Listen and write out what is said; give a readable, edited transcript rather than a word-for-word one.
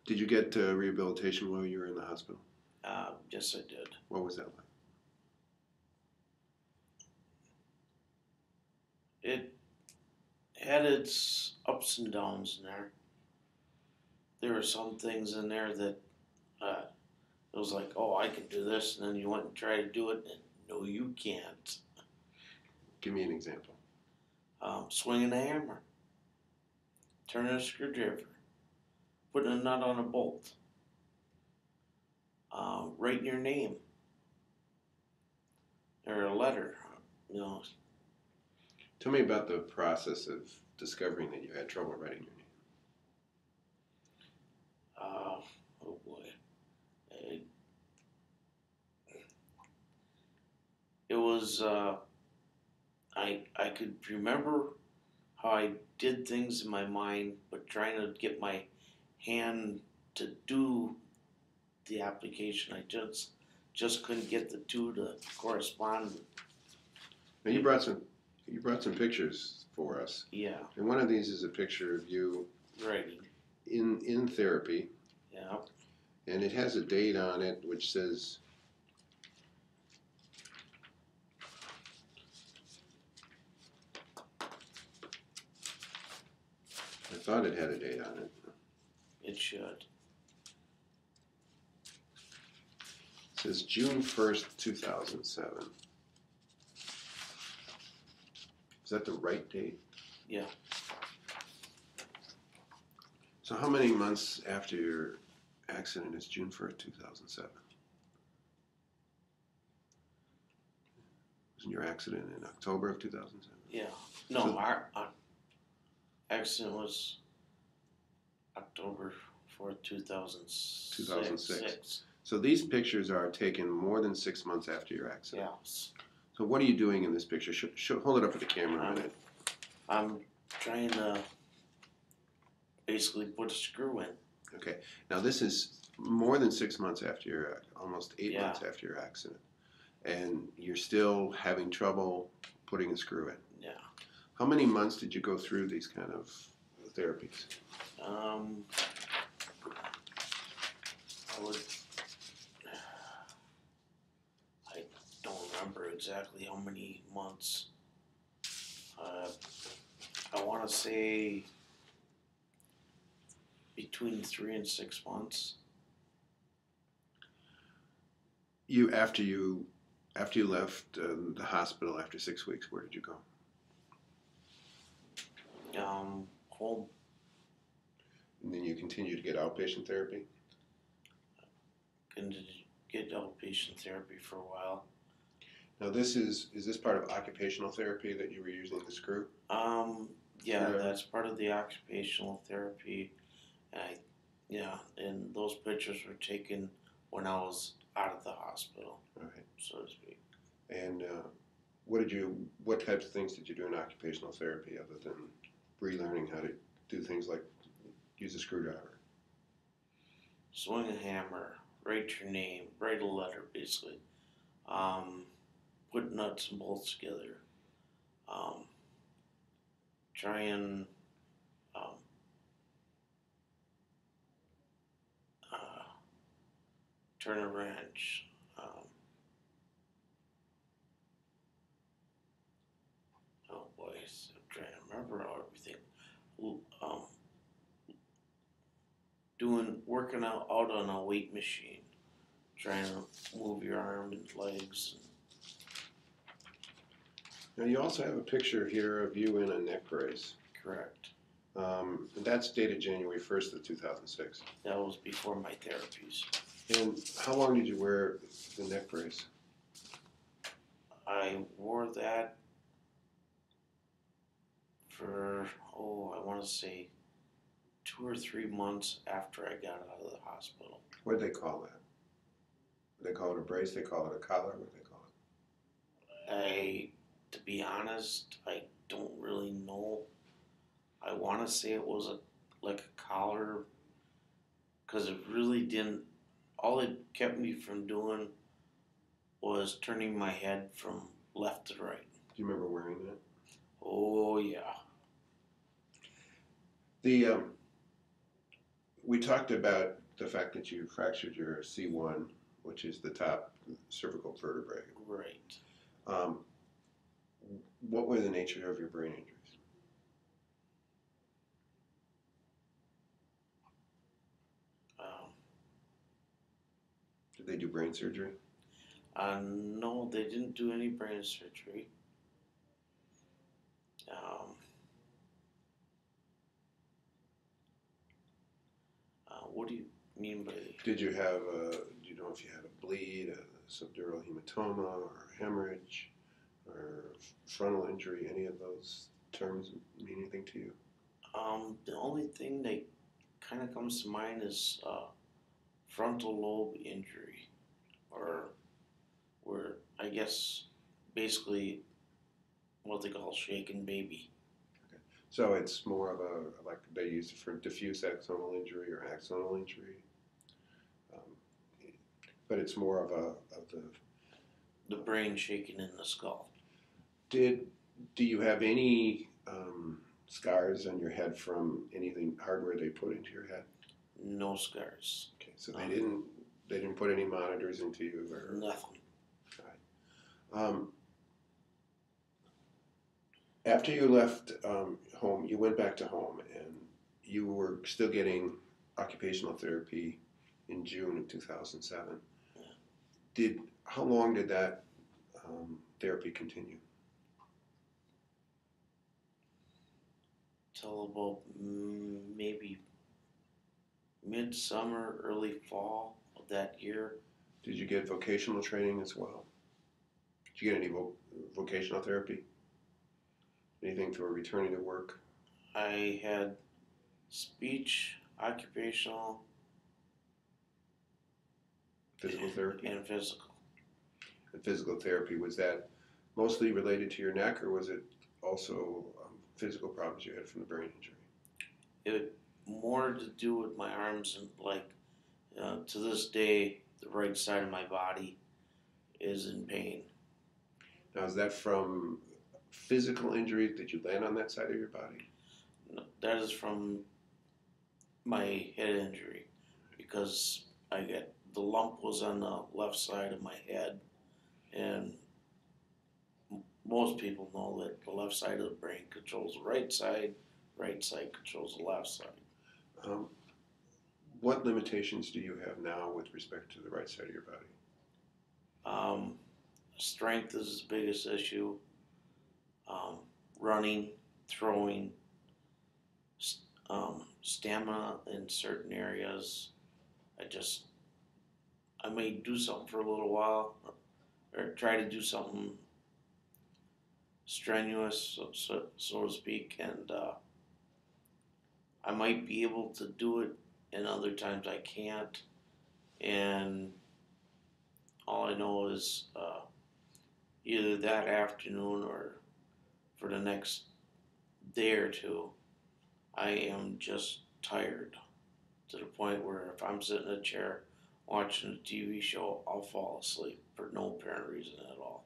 Did you get rehabilitation while you were in the hospital? Yes, I did. What was that like? It had its ups and downs in there. There were some things in there that it was like, oh, I can do this, and then you went and tried to do it, and no, you can't. Give me an example. Swinging a hammer, turning a screwdriver, putting a nut on a bolt, writing your name or a letter, you know. Tell me about the process of discovering that you had trouble writing your name. Oh boy. It was, I could remember how I did things in my mind, but trying to get my hand to do the application, I just couldn't get the two to correspond. Now you brought some pictures for us. Yeah. And one of these is a picture of you Writing. in therapy. Yeah. And it has a date on it which says I thought it had a date on it. It should. It says June 1st, 2007. Is that the right date? Yeah. So how many months after your accident is June 1st, 2007? Wasn't your accident in October of 2007? Yeah. No, So- our accident was October 4th, 2006. 2006. So these pictures are taken more than 6 months after your accident. Yes. So what are you doing in this picture? Hold it up for the camera a minute. I'm trying to basically put a screw in. Okay. Now this is more than 6 months after your, almost 8 Yeah. months after your accident. And you're still having trouble putting a screw in. Yeah. How many months did you go through these kind of therapies? I don't remember exactly how many months. I want to say between 3 and 6 months. After you left the hospital after 6 weeks, where did you go? Home. And then you continued to get outpatient therapy? And get outpatient therapy for a while. Now is this part of occupational therapy that you were using the screw? Yeah, that's part of the occupational therapy. And those pictures were taken when I was out of the hospital, Right. so to speak. And what types of things did you do in occupational therapy other than relearning how to do things like use a screwdriver? Swing a hammer, write your name, write a letter, basically. Put nuts and bolts together. Try and turn a wrench. Oh boy, I'm trying to remember everything. Working out on a weight machine, trying to move your arm and legs. Now you also have a picture here of you in a neck brace. Correct. And that's dated January 1st of 2006. That was before my therapies. And how long did you wear the neck brace? I wore that for, I want to say 2 or 3 months after I got out of the hospital. What do they call that? They call it a brace? They call it a collar? What do they call it? To be honest, I don't really know. I want to say it was like a collar, because it really didn't. All it kept me from doing was turning my head from left to right. Do you remember wearing that? Oh yeah. we talked about the fact that you fractured your C1, which is the top cervical vertebrae. Right. Um, what were the nature of your brain injuries? Um, Did they do brain surgery? no, they didn't do any brain surgery. Um, what do you mean by Did you have do you know if you had a bleed, a subdural hematoma, or a hemorrhage, or frontal injury? Any of those terms mean anything to you? the only thing that kind of comes to mind is frontal lobe injury, or where I guess basically what they call shaken baby. So it's more of a, like they use it for diffuse axonal injury or axonal injury, um, but it's more of The brain shaking in the skull. Did do you have any scars on your head from anything hardware they put into your head? No scars. Okay, so they didn't put any monitors into you or Nothing. um, after you left home, you went back to home, and you were still getting occupational therapy in June of 2007. How long did that therapy continue? Till about maybe midsummer, early fall of that year. Did you get vocational training as well? Did you get any vocational therapy? Anything for returning to work? I had speech, occupational, Physical therapy? and physical. And physical therapy, was that mostly related to your neck, or was it also physical problems you had from the brain injury? It had more to do with my arms, and like to this day, the right side of my body is in pain. Now, is that from physical injury? Did you land on that side of your body? No, that is from my head injury, because the lump was on the left side of my head, and most people know that the left side of the brain controls the right side controls the left side. Um, what limitations do you have now with respect to the right side of your body? Strength is the biggest issue. Running, throwing, stamina in certain areas. I may do something for a little while, or try to do something strenuous, so to speak, and I might be able to do it, and other times I can't. And all I know is either that afternoon or for the next day or two, I am just tired to the point where if I'm sitting in a chair watching a TV show, I'll fall asleep for no apparent reason at all.